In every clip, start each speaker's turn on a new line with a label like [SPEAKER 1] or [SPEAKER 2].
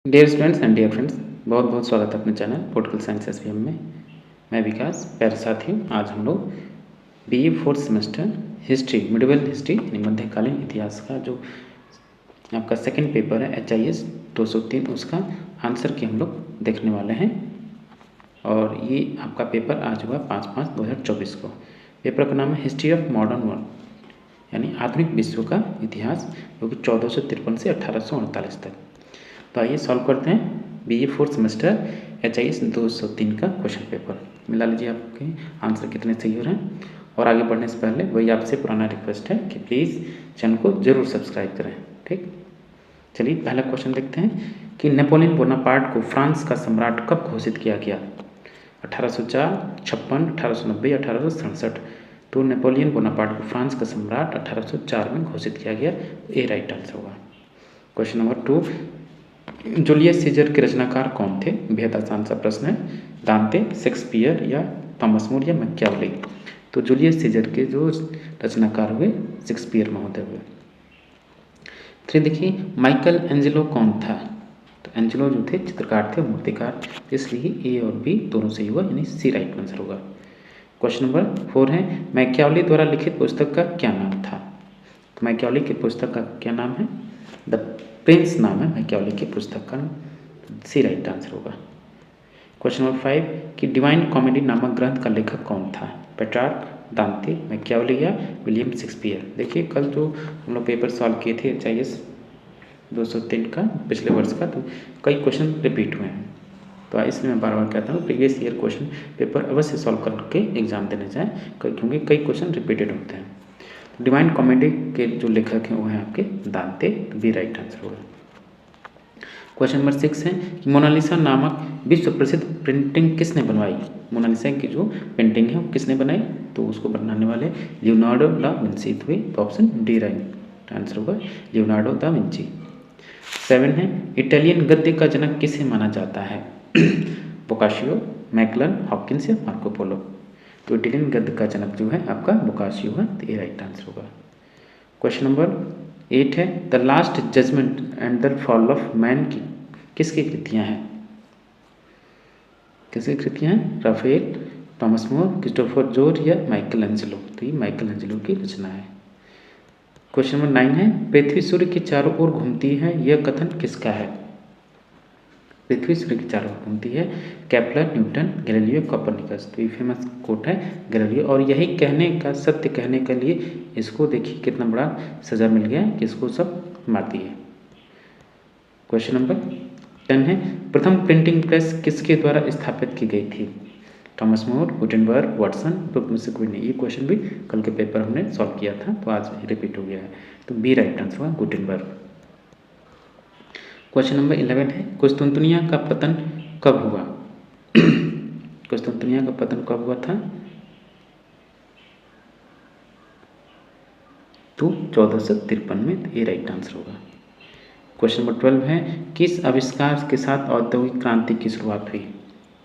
[SPEAKER 1] Dear students and dear friends, बहुत बहुत स्वागत है अपने चैनल पॉलिटिकल साइंस एसपीएम में। मैं विकास, प्यारे साथियों। आज हम लोग BA fourth semester history, medieval history यानी मध्यकालीन इतिहास का जो आपका सेकंड पेपर है HIS 203, उसका आंसर की हम लोग देखने वाले हैं। और ये आपका पेपर आज हुआ 5/5/2024 को। पेपर का नाम है हिस्ट्री ऑफ मॉडर्न वर्ल्ड यानी आधुनिक विश्व का इतिहास, जो कि 1453 से 1848 तक। तो आइए सॉल्व करते हैं बीए फोर्थ सेमेस्टर HIS 203 का क्वेश्चन पेपर। मिला लीजिए आपके आंसर कितने सही हो रहे हैं। और आगे बढ़ने से पहले वही आपसे पुराना रिक्वेस्ट है कि प्लीज़ चैनल को ज़रूर सब्सक्राइब करें। ठीक, चलिए पहला क्वेश्चन देखते हैं कि नेपोलियन बोनापार्ट को फ्रांस का सम्राट कब घोषित किया गया? 1804, 56, 1890, 1867। तो नेपोलियन बोनापार्ट को फ्रांस का सम्राट 1804 में घोषित किया गया। ये राइट आंसर होगा। क्वेश्चन नंबर 2, जूलियस सीजर के रचनाकार कौन थे? बेहद आसान सा प्रश्न है। दांते, शेक्सपियर या थॉमस मोर या मैकियावेली? तो जूलियस सीजर के जो रचनाकार हुए शेक्सपियर महोदय हुए। 3 देखिए, माइकल एंजेलो कौन था? तो एंजेलो जो थे चित्रकार थे, मूर्तिकार, इसलिए ए और बी दोनों सही हुआ, यानी सी राइट आंसर होगा। क्वेश्चन नंबर 4 है, मैकियावेली द्वारा लिखित पुस्तक का क्या नाम था? तो मैकियावेली की पुस्तक का क्या नाम है? द प्रिंस नाम है मैकियावेली की पुस्तक का। सी राइट आंसर होगा। क्वेश्चन नंबर 5 कि डिवाइन कॉमेडी नामक ग्रंथ का लेखक कौन था? पेट्रार्क, दांते, मैकियावेली या विलियम शेक्सपियर? देखिए कल जो हम लोग पेपर सॉल्व किए थे HIS 203 का, पिछले वर्ष का, तो कई क्वेश्चन रिपीट हुए हैं। तो इसलिए मैं बार बार कहता हूँ प्रीवियस ईयर क्वेश्चन पेपर अवश्य सॉल्व करके एग्जाम देने जाएँ, क्योंकि कई क्वेश्चन रिपीटेड होते हैं। डिवाइन कॉमेडी के जो लेखक हैं वो हैं आपके दांते, बी राइट आंसर होगा। क्वेश्चन नंबर 6 है कि मोनालिसा नामक विश्व प्रसिद्ध पेंटिंग किसने बनवाई? मोनालिसा की जो पेंटिंग है वो किसने बनाई? तो उसको बनाने वाले लियोनार्डो दा विंची हुए। तो ऑप्शन डी राइट आंसर होगा, लियोनार्डो दा विंची। 7 है, इटालियन गद्य का जनक किसे माना जाता है? बोकाशियो, मैकलन, हॉकिंस या मार्को पोलो? तो इटालियन गद्य का जनक जो है आपका बोकाशियो है। तो ये राइट आंसर होगा। क्वेश्चन नंबर 8 है, the last judgement and the fall of man की किसकी कृतियाँ हैं? किसकी कृतियाँ हैं? राफेल, थॉमस मोर, क्रिस्टोफर जोर या माइकल एंजेलो? तो ये माइकल एंजेलो की रचना है। क्वेश्चन नंबर 9 है, पृथ्वी सूर्य के चारों ओर घूमती है, यह कथन किसका है? पृथ्वी सूर्य के चारों ओर घूमती है, केपलर, न्यूटन, गैलीलियो, कोपरनिकस? तो ये फेमस कोट है गैलीलियो। और यही कहने का, सत्य कहने के लिए इसको देखिए कितना बड़ा सजा मिल गया कि इसको सब मार दिए। क्वेश्चन नंबर 10 है, प्रथम प्रिंटिंग प्रेस किसके द्वारा स्थापित की गई थी? Thomas More, Gutenberg, Watson, group में से कोई नहीं? ये क्वेश्चन भी कल के पेपर हमने सॉल्व किया था, तो आज रिपीट हो गया है। तो बी राइट आंसर हुआ, गुटेनबर्ग। क्वेश्चन नंबर 11 है, कुस्तुनतुनिया का पतन कब हुआ? कुस्तुनतुनिया का पतन कब हुआ था? तो 1453 में। ये राइट आंसर होगा। क्वेश्चन नंबर 12 है, किस आविष्कार के साथ औद्योगिक क्रांति की शुरुआत हुई?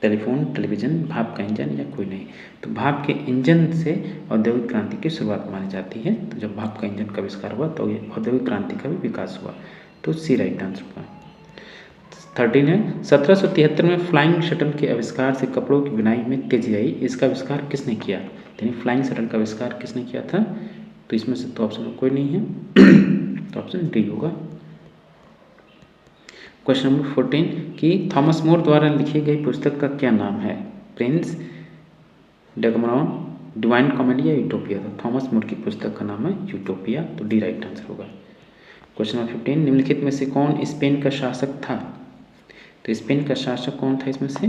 [SPEAKER 1] टेलीफोन, टेलीविजन, भाप का इंजन या कोई नहीं? तो भाप के इंजन से औद्योगिक क्रांति की शुरुआत मानी जाती है। तो जब भाप का इंजन का आविष्कार हुआ तो ये औद्योगिक क्रांति का भी विकास हुआ। तो सी राइट आंसर होगा। 13 है, 1773 में फ्लाइंग शटल के आविष्कार से कपड़ों की बुनाई में तेजी आई, इसका आविष्कार किसने किया? यानी फ्लाइंग शटल का आविष्कार किसने किया था? तो इसमें से तो ऑप्शन में कोई नहीं है, तो ऑप्शन डी होगा। क्वेश्चन नंबर 14 कि थॉमस मोर द्वारा लिखी गई पुस्तक का क्या नाम है? प्रिंस, डेकामेरॉन, डिवाइन कॉमेडी या यूटोपिया? तो थॉमस मोर की पुस्तक का नाम है यूटोपिया। तो डी राइट आंसर होगा। क्वेश्चन नंबर 15, निम्नलिखित में से कौन स्पेन का शासक था? तो स्पेन का शासक कौन था इसमें से?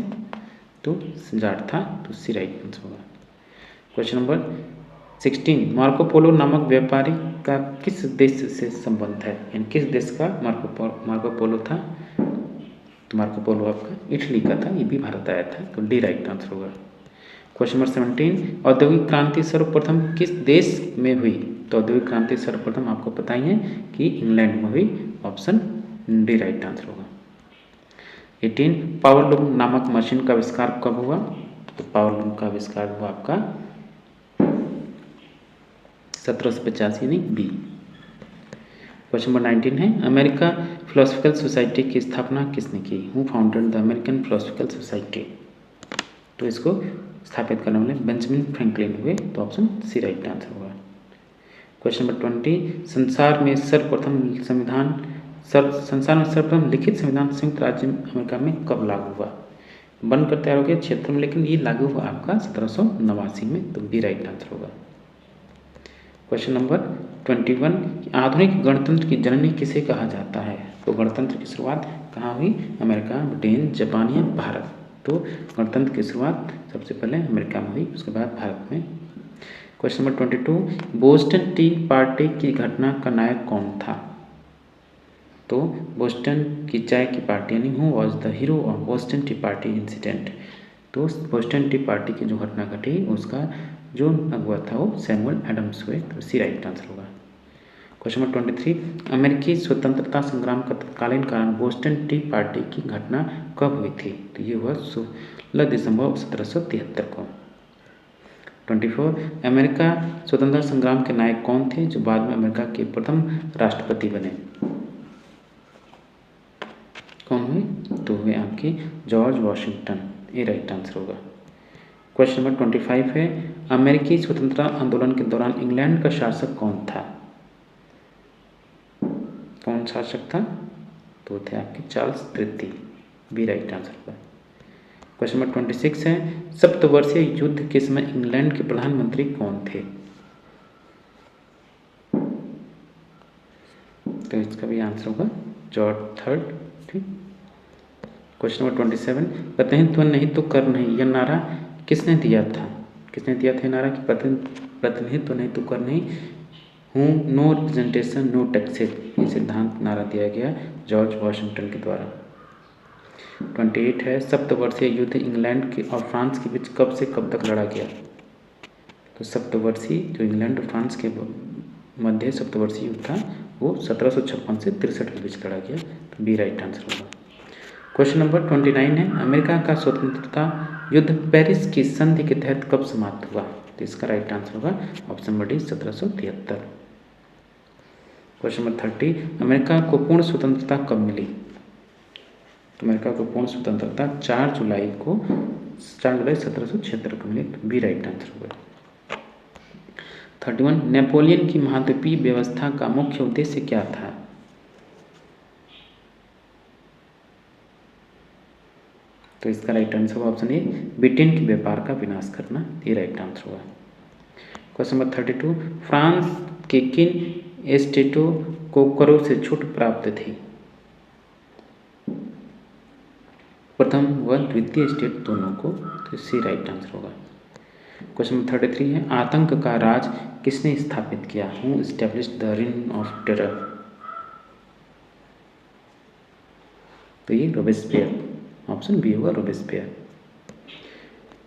[SPEAKER 1] तो जाट था। तो सी राइट आंसर होगा। क्वेश्चन नंबर 16, मार्को पोलो नामक व्यापारी का किस देश से संबंध है? यानी किस देश का मार्को पोलो था? तो मार्को पोलो आपका इटली का था, ये भी भारत आया था। तो डी राइट आंसर होगा। क्वेश्चन नंबर 17, औद्योगिक क्रांति सर्वप्रथम किस देश में हुई? तो औद्योगिक क्रांति सर्वप्रथम आपको पता ही है कि इंग्लैंड में हुई। ऑप्शन डी राइट आंसर होगा। 18, पावरलूम नामक मशीन का आविष्कार कब हुआ? तो पावरलूम का आविष्कार हुआ आपका 1785 यानी बी। क्वेश्चन नंबर 19 है अमेरिका फिलोसफिकल सोसाइटी की स्थापना किसने की? Who founded the American philosophical society? तो इसको स्थापित करने वाले बेंजामिन फ्रैंकलिन हुए। तो ऑप्शन सी राइट आंसर होगा। क्वेश्चन नंबर 20 संसार में सर्वप्रथम लिखित संविधान संयुक्त राज्य अमेरिका में कब लागू हुआ? बनकर तैयार हो गया 76 में, लेकिन ये लागू हुआ आपका 1789 में। तो बी राइट आंसर होगा। क्वेश्चन नंबर 21 आधुनिक गणतंत्र की जननी किसे कहा जाता है? तो गणतंत्र की शुरुआत कहाँ हुई? अमेरिका, ब्रिटेन, जापान या भारत? तो गणतंत्र की शुरुआत सबसे पहले अमेरिका में हुई, उसके बाद भारत में। Question number 22 Boston T party की घटना का नायक कौन था? तो बोस्टन की चाय की पार्टी यानी who was the hero of Boston T party incident? तो बोस्टन टी पार्टी की जो घटना घटी उसका जो अगुआ था वो सैमुअल एडम्स हुए। तो सी राइट आंसर होगा। क्वेश्चन नंबर 23 अमेरिकी स्वतंत्रता संग्राम का तत्कालीन कारण बोस्टन टी पार्टी की घटना कब हुई थी? तो ये हुआ 16 दिसंबर 1773 को। 24 अमेरिका स्वतंत्रता संग्राम के नायक कौन थे जो बाद में अमेरिका के प्रथम राष्ट्रपति बने? कौन हुए? तो हुए आपके जॉर्ज वॉशिंगटन। ये राइट आंसर होगा। क्वेश्चन नंबर 25 है अमेरिकी स्वतंत्रता आंदोलन के दौरान इंग्लैंड का शासक कौन था? कौन शासक था? तो थे आपके चार्ल्स तृतीय। बी राइट आंसर होगा। क्वेश्चन नंबर 26 है सप्तवर्षीय युद्ध के समय इंग्लैंड के प्रधानमंत्री कौन थे? तो इसका भी आंसर होगा जॉर्ज थर्ड। ठीक। क्वेश्चन नंबर 27 प्रतिनिधित्व नहीं तो कर नहीं, यह नारा किसने दिया था? किसने दिया था नारा कि प्रतिनिधित्व नहीं तो कर नहीं, हूँ नो रिप्रेजेंटेशन नो टैक्सेस? ये सिद्धांत नारा दिया गया जॉर्ज वॉशिंगटन के द्वारा। 28 है सप्तवर्षीय युद्ध इंग्लैंड के और फ्रांस के बीच कब से कब तक लड़ा गया? तो सप्तवर्षीय जो इंग्लैंड और फ्रांस के मध्य सप्तवर्षीय युद्ध था वो 1756 से 63 के बीच लड़ा गया। तो बी राइट आंसर होगा। क्वेश्चन नंबर 29 है अमेरिका का स्वतंत्रता युद्ध पेरिस की संधि के तहत कब समाप्त हुआ? तो इसका राइट आंसर होगा option number D 1773। Question number 30 America को पूर्ण स्वतंत्रता कब मिली? तो अमेरिका को पूर्ण स्वतंत्रता 4 जुलाई 1776 को मिली। तो बी राइट आंसर होगा। 31 नेपोलियन की महाद्वीपीय व्यवस्था का मुख्य उद्देश्य क्या था? तो इसका राइट आंसर होगा ऑप्शन ए ब्रिटेन के व्यापार का विनाश करना। ये राइट आंसर होगा। क्वेश्चन नंबर 32 फ्रांस के किन स्टेटों को करों से छूट प्राप्त थी? प्रथम व द्वितीय स्टेट दोनों को। तो सी राइट आंसर होगा। क्वेश्चन नंबर 33 है आतंक का राज किसने स्थापित किया? Who established the rain of terror? तो ये रोबेस्पियर। ऑप्शन बी होगा रोबेस्पियर।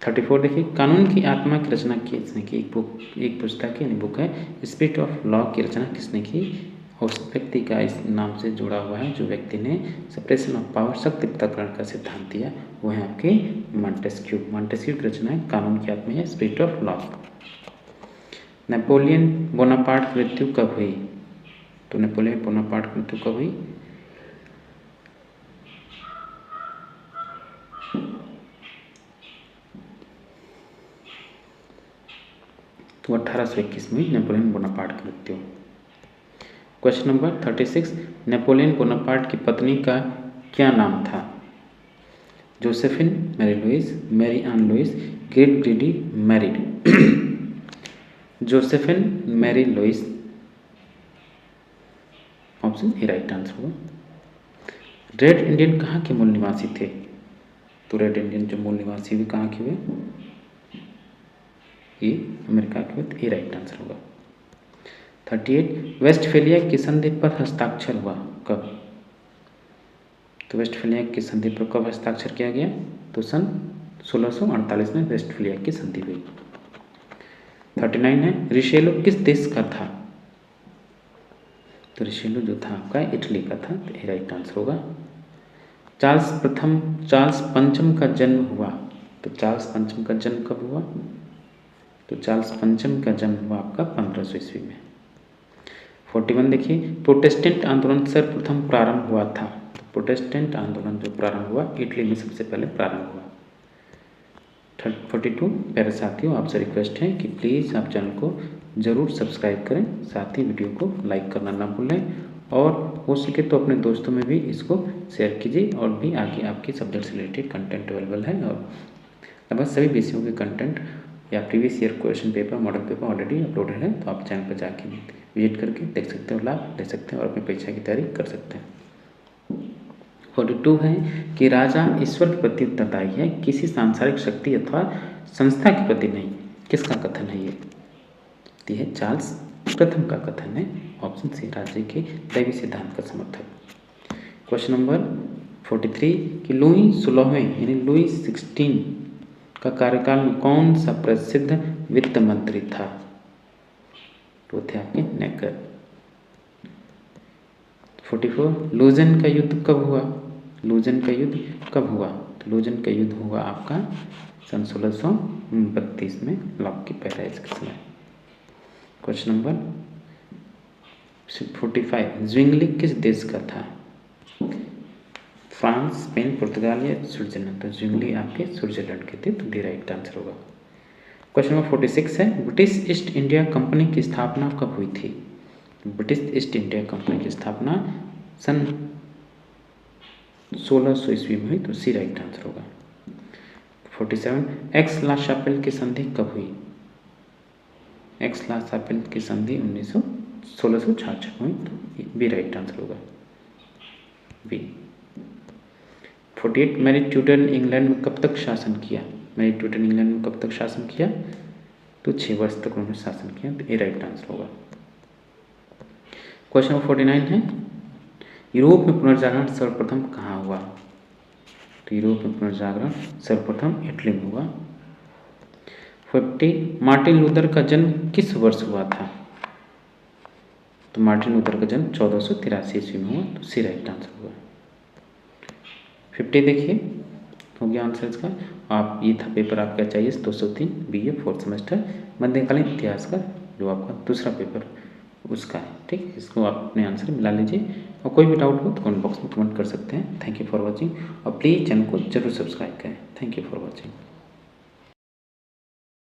[SPEAKER 1] 34 देखिए कानून की आत्मा की रचना किसने की? एक पुस्तक की बुक है स्पिरिट ऑफ लॉ की रचना किसने की? उस व्यक्ति का इस नाम से जुड़ा हुआ है जो व्यक्ति ने सेपरेशन ऑफ पावर शक्ति पृथक्करण का सिद्धांत दिया वो है आपके मॉन्टेस्क्यू। मॉन्टेस्क्यू की रचना है कानून की आत्मा है spirit of law. Napoleon Bonaparte की मृत्यु कब हुई? तो नेपोलियन बोनापार्ट की मृत्यु कब हुई? तो 1821 में नेपोलियन बोनापार्ट की मृत्यु। क्वेश्चन नंबर 36 नेपोलियन बोनापार्ट की पत्नी का क्या नाम था? Josephine, Marie Louise, Marie Anne Louise, ग्रेट ग्रेडी मैरिड। Josephine Marie Louise. Option A right answer होगा। रेड इंडियन कहाँ के मूल निवासी थे? तो रेड इंडियन जो मूल निवासी हुए कहाँ के हुए? ये अमेरिका के हुए। ए राइट आंसर होगा। 38 वेस्टफेलिया की संधि पर हस्ताक्षर हुआ कब? तो वेस्टफेलिया की संधि पर कब हस्ताक्षर किया गया? तो सन 1648 में वेस्टफेलिया की संधि हुई। 39 है रिशेलो किस देश का था? तो रिशेलो जो था आपका इटली का था। तो राइट आंसर होगा। चार्ल्स पंचम का जन्म हुआ। तो चार्ल्स पंचम का जन्म कब हुआ? तो चार्ल्स पंचम का जन्म हुआ आपका 1500 ईस्वी में। 41 देखिए, प्रोटेस्टेंट आंदोलन सर्वप्रथम प्रारंभ हुआ था। तो प्रोटेस्टेंट आंदोलन जो प्रारंभ हुआ इटली में सबसे पहले प्रारंभ हुआ। 42 प्यारे साथियों, आपसे रिक्वेस्ट है कि प्लीज़ आप चैनल को ज़रूर सब्सक्राइब करें, साथ ही वीडियो को लाइक करना ना भूलें और हो सके तो अपने दोस्तों में भी इसको शेयर कीजिए। और भी आगे आपके सब्जेक्ट से रिलेटेड कंटेंट अवेलेबल है और लगभग सभी विषयों के कंटेंट या previous year question paper, model paper already uploaded है, तो आप चैनल पर जाके विजिट करके देख सकते हो, लाभ ले सकते हैं और अपनी परीक्षा की तैयारी कर सकते हैं। 42 है कि राजा ईश्वर के प्रति उत्तरदायी है, किसी सांसारिक शक्ति अथवा संस्था के प्रति नहीं। किसका कथन है ये? है चार्ल्स प्रथम का कथन है। ऑप्शन सी, राज्य के दैवी सिद्धांत का समर्थक। क्वेश्चन नंबर 43 कि लुई 16वें यानी लुई 16 का कार्यकाल में कौन सा प्रसिद्ध वित्त मंत्री था? तो थे आपके नेकर। 44 लूजन का युद्ध कब हुआ? लूजन का युद्ध कब हुआ? तो लूजन का युद्ध हुआ आपका सन 1632 में, लॉक की पैराइज के समय। क्वेश्चन नंबर 45 ज्विंगली किस देश का था? फ्रांस, स्पेन, पुर्तगाल या स्विट्जरलैंड? तो ज्विंगली आपके स्विट्जरलैंड के थे, तो डी राइट आंसर होगा। क्वेश्चन नंबर 46 है ब्रिटिश ईस्ट इंडिया कंपनी की स्थापना कब हुई थी? ब्रिटिश ईस्ट इंडिया कंपनी की स्थापना सन 1600 ईस्वी में हुई, तो सी राइट आंसर होगा। 47 एक्स ला शापेल की संधि कब हुई? एक्स ला शापेल की संधि 1666 में हुई, तो बी राइट आंसर होगा, बी। 48 मैरी ट्यूटर ने इंग्लैंड में कब तक शासन किया? मैरी ट्यूटर ने इंग्लैंड में कब तक शासन किया? तो 6 वर्ष तक उन्होंने शासन किया, तो ए राइट आंसर होगा। क्वेश्चन नंबर 49 है यूरोप में पुनर्जागरण सर्वप्रथम कहाँ हुआ? तो यूरोप में पुनर्जागरण सर्वप्रथम इटली में हुआ। 50 मार्टिन लूथर का जन्म किस वर्ष हुआ था? तो मार्टिन लूथर का जन्म 1483 ईस्वी में हुआ, तो सी राइट आंसर होगा। 50 देखिए हो गया आंसर इसका। आप ये था पेपर आपका चाहिए 203 BA 4th सेमेस्टर मध्यकालीन इतिहास का, जो आपका दूसरा पेपर उसका है। ठीक, इसको आप अपने आंसर मिला लीजिए और कोई भी डाउट हो तो कमेंट बॉक्स में कमेंट कर सकते हैं। थैंक यू फॉर वॉचिंग और प्लीज़ चैनल को जरूर सब्सक्राइब करें। Thank you for watching.